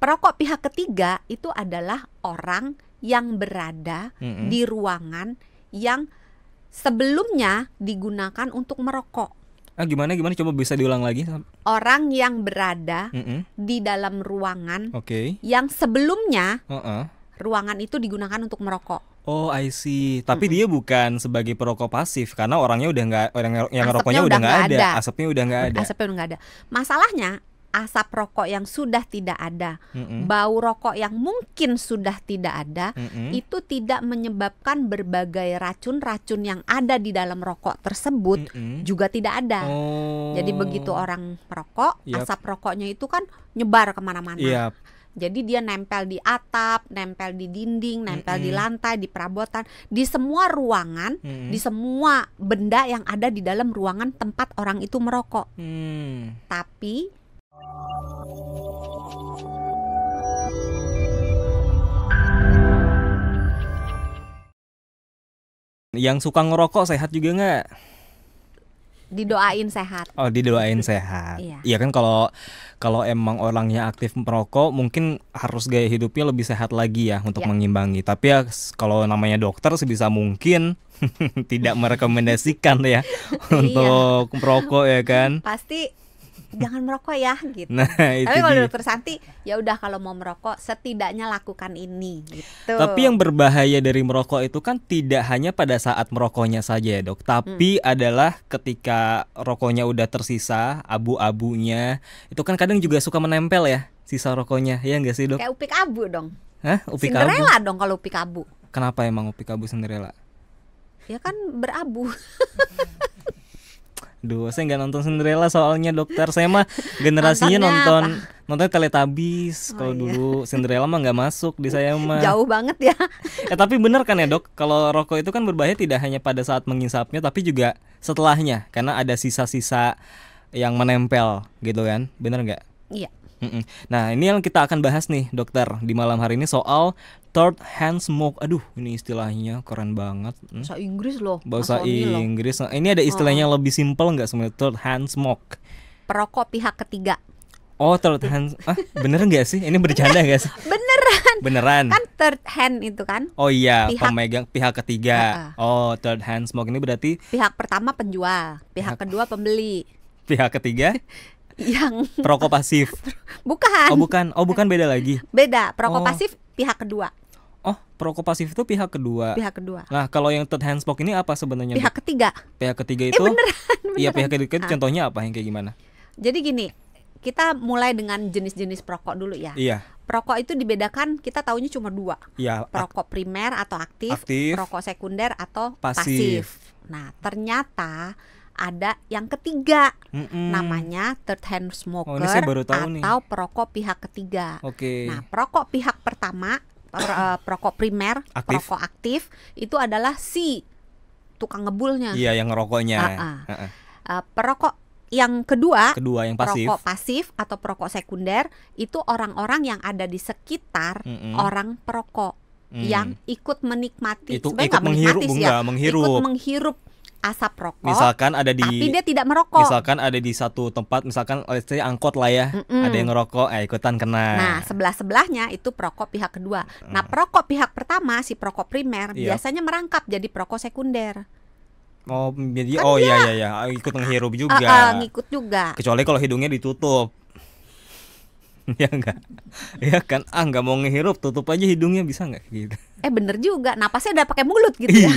perokok pihak ketiga itu adalah orang yang berada di ruangan yang sebelumnya digunakan untuk merokok. Gimana coba bisa diulang lagi? Orang yang berada di dalam ruangan yang sebelumnya ruangan itu digunakan untuk merokok. Oh, I see. Tapi dia bukan sebagai perokok pasif karena orangnya udah nggak, orang yang rokoknya udah nggak ada, asapnya udah nggak ada. Asapnya udah nggak ada. Masalahnya asap rokok yang sudah tidak ada, bau rokok yang mungkin sudah tidak ada, itu tidak menyebabkan berbagai racun-racun yang ada di dalam rokok tersebut juga tidak ada. Jadi begitu orang merokok, asap rokoknya itu kan nyebar kemana-mana. Jadi dia nempel di atap, nempel di dinding, nempel di lantai, di perabotan, di semua ruangan, di semua benda yang ada di dalam ruangan tempat orang itu merokok. Tapi yang suka ngerokok sehat juga nggak? Didoain sehat. Oh, didoain sehat. Iya kan, kalau emang orangnya aktif merokok, mungkin harus gaya hidupnya lebih sehat lagi ya untuk mengimbangi. Tapi ya kalau namanya dokter sebisa mungkin tidak merekomendasikan ya untuk merokok ya kan. Pasti jangan merokok ya gitu. Nah, tapi kalau dokter Santi, ya udah kalau mau merokok setidaknya lakukan ini gitu. Tapi yang berbahaya dari merokok itu kan tidak hanya pada saat merokoknya saja ya dok, tapi adalah ketika rokoknya udah tersisa abu-abunya, itu kan kadang juga suka menempel ya sisa rokoknya, ya nggak sih dok? Kayak upik abu dong. Hah? Upik Cinderella abu? dong kalau upik abu. Kenapa emang upik abu Cinderella? Ya kan berabu. Duh, saya nggak nonton Cinderella soalnya dokter. Saya mah generasinya nonton Teletubbies. Kalau dulu Cinderella mah nggak masuk di saya mah. Jauh banget ya. Tapi benar kan ya dok, kalau rokok itu kan berbahaya tidak hanya pada saat mengisapnya, tapi juga setelahnya, karena ada sisa-sisa yang menempel gitu kan. Benar nggak? Iya. Nah, ini yang kita akan bahas nih dokter di malam hari ini soal third hand smoke. Aduh, ini istilahnya keren banget. Bahasa Inggris loh. Bahasa Inggris. Nah, ini ada istilahnya lebih simpel nggak sebenarnya, third hand smoke? Perokok pihak ketiga. Oh, third hand. Bener nggak sih? Ini bercanda nggak sih? Beneran. Kan third hand itu kan? Oh iya, pemegang pihak ketiga. Oh, third hand smoke ini berarti pihak pertama penjual, pihak kedua pembeli. Pihak ketiga yang perokok pasif. Bukan. Oh bukan, beda lagi. Beda, perokok pasif pihak kedua. Oh, perokok pasif itu pihak kedua. Nah, kalau yang third hand smoke ini apa sebenarnya? Pihak ketiga. Pihak ketiga itu? Beneran. Iya, pihak ketiga itu contohnya apa, yang kayak gimana? Jadi gini, kita mulai dengan jenis-jenis perokok dulu ya. Iya. Perokok itu dibedakan, kita taunya cuma dua. Iya. Perokok primer atau aktif, perokok sekunder atau pasif. Nah, ternyata ada yang ketiga, namanya third hand smoker atau perokok pihak ketiga. Nah, perokok pihak pertama, perokok primer, perokok aktif itu adalah si tukang ngebulnya. Iya, yang ngerokoknya. Perokok yang kedua yang pasif. Perokok pasif atau perokok sekunder itu orang-orang yang ada di sekitar orang perokok yang ikut menikmati, ikut menghirup asap rokok. Misalkan ada di, tapi dia tidak merokok. Misalkan ada di satu tempat, misalkan angkot lah ya, ada yang ngerokok, ikutan kena. Nah, sebelah-sebelahnya itu perokok pihak kedua. Nah, perokok pihak pertama, si perokok primer biasanya merangkap jadi perokok sekunder. Oh, jadi iya, ikut menghirup juga. Ngikut juga. Kecuali kalau hidungnya ditutup. Ya enggak. Ya kan, enggak mau ngehirup, tutup aja hidungnya, bisa enggak gitu. Bener juga, napasnya udah pakai mulut gitu ya.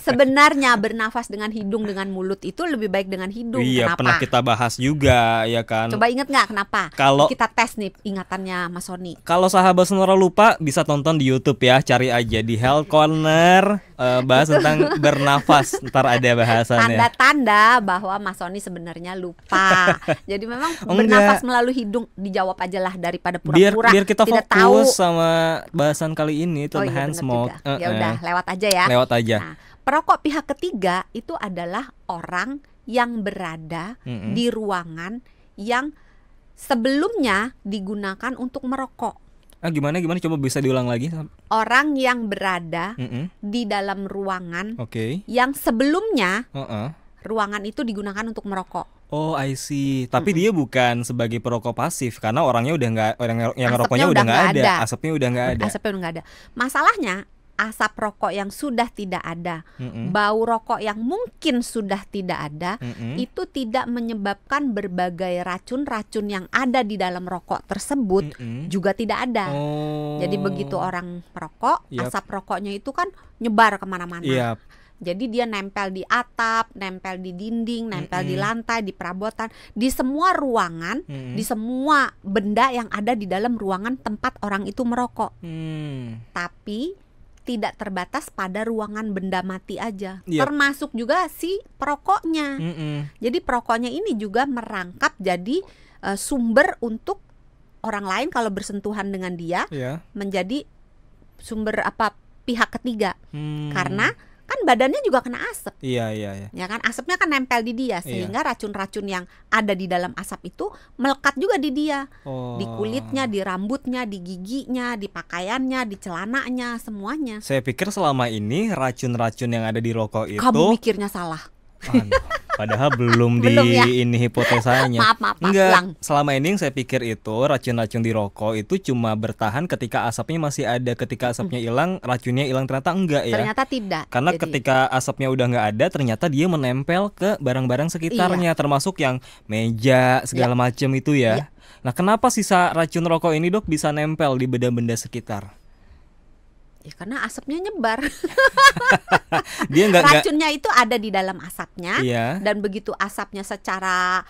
Sebenarnya bernafas dengan hidung dengan mulut itu lebih baik dengan hidung. Iya, kenapa? pernah kita bahas juga ya kan. Coba inget nggak kenapa? Kalau kita tes nih ingatannya Mas Sony. Kalau sahabat Sonora lupa, bisa tonton di YouTube ya, cari aja di Health Corner, bahas tentang bernafas. Ntar ada bahasannya. Tanda-tanda bahwa Mas Sony sebenarnya lupa. Jadi memang bernafas melalui hidung, dijawab aja lah daripada pura-pura biar kita tidak fokus tahu sama bahasan kali ini, hand smoke. Ya udah, lewat aja ya. Lewat aja. Nah, perokok pihak ketiga itu adalah orang yang berada di ruangan yang sebelumnya digunakan untuk merokok. Gimana coba bisa diulang lagi? Orang yang berada di dalam ruangan yang sebelumnya ruangan itu digunakan untuk merokok. Oh, I see. Tapi dia bukan sebagai perokok pasif karena orangnya udah nggak, orang yang rokoknya udah nggak ada, asapnya udah nggak ada. Asapnya udah nggak ada. Masalahnya asap rokok yang sudah tidak ada, bau rokok yang mungkin sudah tidak ada, itu tidak menyebabkan berbagai racun-racun yang ada di dalam rokok tersebut juga tidak ada. Jadi begitu orang merokok, asap rokoknya itu kan nyebar kemana-mana. Jadi dia nempel di atap, nempel di dinding, nempel di lantai, di perabotan, di semua ruangan, di semua benda yang ada di dalam ruangan tempat orang itu merokok. Tapi tidak terbatas pada ruangan benda mati aja, termasuk juga si perokoknya. Jadi perokoknya ini juga merangkap jadi sumber untuk orang lain kalau bersentuhan dengan dia, menjadi sumber pihak ketiga, karena kan badannya juga kena asap. Ya kan, asapnya kan nempel di dia, sehingga racun-racun yang ada di dalam asap itu melekat juga di dia. Di kulitnya, di rambutnya, di giginya, di pakaiannya, di celananya, semuanya. Saya pikir selama ini racun-racun yang ada di rokok itu, kamu mikirnya salah. Padahal belum ya? Ini hipotesanya. Maaf, enggak. Lang. Selama ini yang saya pikir itu racun-racun di rokok itu cuma bertahan ketika asapnya masih ada. Ketika asapnya hilang, racunnya hilang. Ternyata enggak ya. Ternyata tidak. Karena ketika asapnya udah nggak ada, ternyata dia menempel ke barang-barang sekitarnya, termasuk yang meja segala macam itu ya. Nah, kenapa sisa racun rokok ini, Dok, bisa nempel di benda-benda sekitar? Ya karena asapnya nyebar. Dia racunnya itu ada di dalam asapnya, dan begitu asapnya secara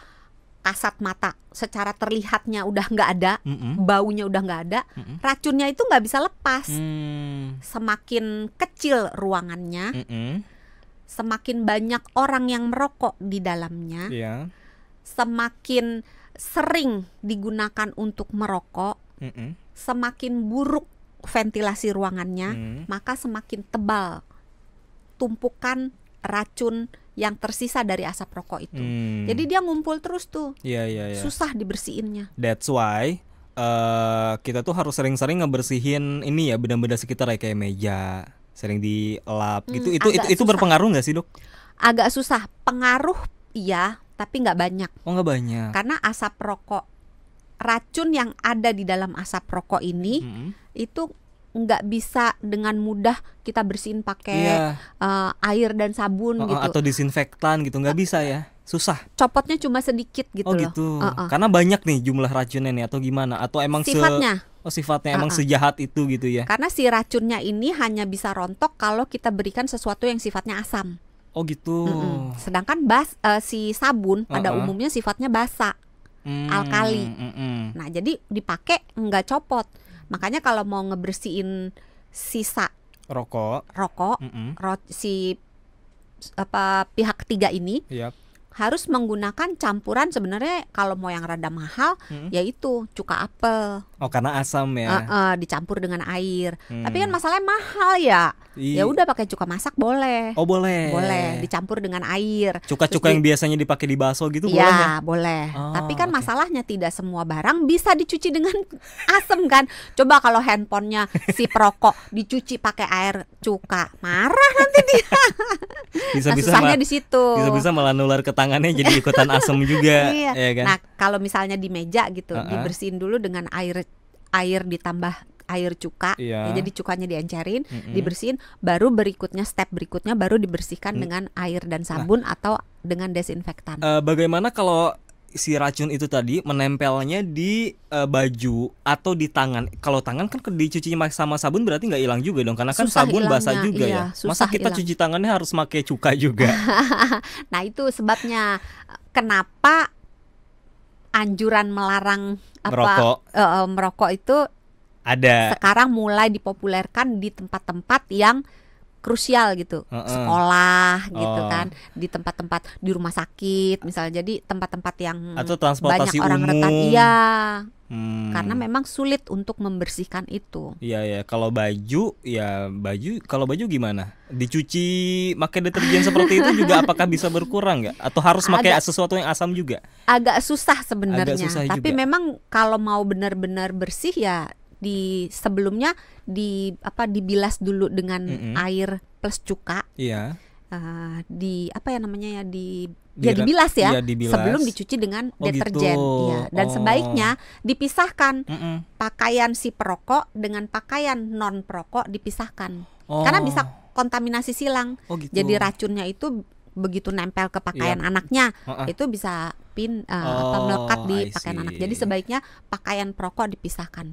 kasat mata, secara terlihatnya udah nggak ada, baunya udah nggak ada, racunnya itu nggak bisa lepas. Semakin kecil ruangannya, semakin banyak orang yang merokok di dalamnya, semakin sering digunakan untuk merokok, semakin buruk ventilasi ruangannya, maka semakin tebal tumpukan racun yang tersisa dari asap rokok itu. Jadi dia ngumpul terus tuh. Susah dibersihinnya. That's why kita tuh harus sering-sering ngebersihin ini ya, benda-benda sekitar ya, kayak meja, sering dilap gitu. Itu berpengaruh nggak sih, Dok? Agak susah. Pengaruh iya, tapi nggak banyak. Oh, nggak banyak. Karena asap rokok, racun yang ada di dalam asap rokok ini itu nggak bisa dengan mudah kita bersihin pakai air dan sabun gitu, atau disinfektan gitu, nggak bisa ya, susah. Copotnya cuma sedikit gitu loh. Gitu. Karena banyak nih jumlah racunnya nih, atau gimana? Atau emang sifatnya? Sifatnya emang sejahat itu gitu ya? Karena si racunnya ini hanya bisa rontok kalau kita berikan sesuatu yang sifatnya asam. Oh gitu. Sedangkan si sabun pada umumnya sifatnya basa, alkali. Nah jadi dipakai nggak copot. Makanya kalau mau ngebersihin sisa rokok, si pihak ketiga ini harus menggunakan campuran, sebenarnya kalau mau yang rada mahal yaitu cuka apel. Oh, karena asam ya. Dicampur dengan air. Tapi kan masalahnya mahal ya. Ya udah pakai cuka masak boleh. Oh, boleh. Boleh dicampur dengan air. Cuka-cuka yang biasanya dipakai di bakso gitu boleh ya? Boleh. Tapi kan masalahnya tidak semua barang bisa dicuci dengan asam kan. Coba kalau handphonenya si perokok dicuci pakai air cuka, marah nanti dia. Susahnya di situ. Bisa-bisa malah nular ke tangannya jadi ikutan asam juga. Ya kan? Nah, kalau misalnya di meja gitu, dibersihin dulu dengan air ditambah air cuka, jadi cukanya diencerin, dibersihin, baru step berikutnya baru dibersihkan dengan air dan sabun atau dengan desinfektan. Bagaimana kalau si racun itu tadi menempelnya di baju atau di tangan? Kalau tangan kan dicuci sama sabun berarti nggak hilang juga dong, karena kan susah sabun ilangnya, basah juga ya. Masa kita cuci tangannya harus pakai cuka juga? Nah itu sebabnya kenapa anjuran melarang merokok itu ada. Sekarang mulai dipopulerkan di tempat-tempat yang krusial gitu, sekolah gitu kan, di tempat-tempat di rumah sakit misalnya, jadi tempat-tempat yang atau transportasi banyak orang umum. rentan, karena memang sulit untuk membersihkan itu. Iya, kalau baju gimana? Dicuci pakai deterjen seperti itu juga apakah bisa berkurang nggak? Atau harus pakai sesuatu yang asam juga? Agak susah sebenarnya, tapi juga. Memang kalau mau benar-benar bersih ya sebelumnya dibilas dulu dengan air plus cuka. di apa ya namanya ya dibilas ya, dibilas. Sebelum dicuci dengan deterjen. Gitu. Ya, dan sebaiknya dipisahkan pakaian si perokok dengan pakaian non perokok dipisahkan. Karena bisa kontaminasi silang. Gitu. Jadi racunnya itu begitu nempel ke pakaian anaknya, itu bisa melekat di pakaian anak. Jadi sebaiknya pakaian perokok dipisahkan.